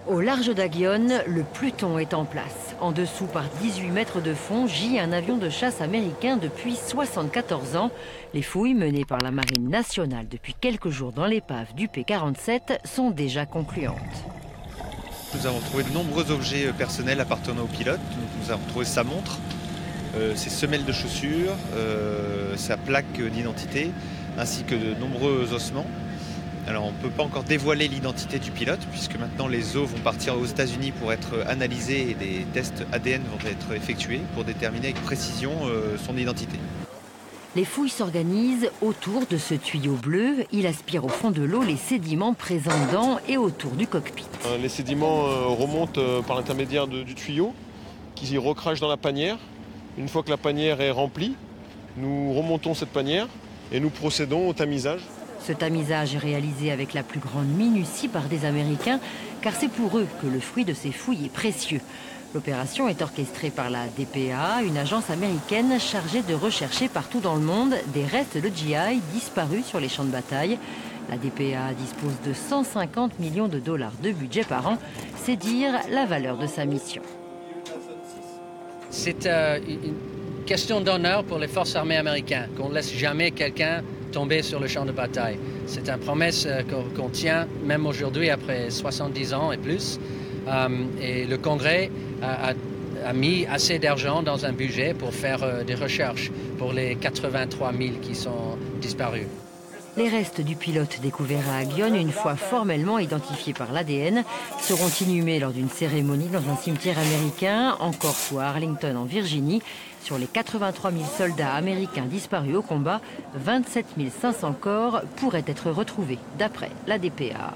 Au large d'Aguillon, le Pluton est en place. En dessous, par 18 mètres de fond, gît un avion de chasse américain depuis 74 ans. Les fouilles menées par la Marine nationale depuis quelques jours dans l'épave du P-47 sont déjà concluantes. Nous avons trouvé de nombreux objets personnels appartenant au pilote. Nous avons trouvé sa montre, ses semelles de chaussures, sa plaque d'identité, ainsi que de nombreux ossements. Alors on ne peut pas encore dévoiler l'identité du pilote puisque maintenant les os vont partir aux États-Unis pour être analysés et des tests ADN vont être effectués pour déterminer avec précision son identité. Les fouilles s'organisent autour de ce tuyau bleu. Il aspire au fond de l'eau les sédiments présents dans et autour du cockpit. Les sédiments remontent par l'intermédiaire du tuyau qui recrache dans la panière. Une fois que la panière est remplie, nous remontons cette panière et nous procédons au tamisage. Ce tamisage est réalisé avec la plus grande minutie par des Américains, car c'est pour eux que le fruit de ces fouilles est précieux. L'opération est orchestrée par la DPA, une agence américaine chargée de rechercher partout dans le monde des restes de GI disparus sur les champs de bataille. La DPA dispose de 150 millions de dollars de budget par an, c'est dire la valeur de sa mission. C'est une question d'honneur pour les forces armées américaines, qu'on ne laisse jamais quelqu'un tomber sur le champ de bataille. C'est une promesse qu'on tient même aujourd'hui après 70 ans et plus. Et le Congrès a mis assez d'argent dans un budget pour faire des recherches pour les 83 000 qui sont disparus. Les restes du pilote découvert à Aguillon, une fois formellement identifiés par l'ADN, seront inhumés lors d'une cérémonie dans un cimetière américain, en Corse ou à Arlington en Virginie. Sur les 83 000 soldats américains disparus au combat, 27 500 corps pourraient être retrouvés, d'après la DPA.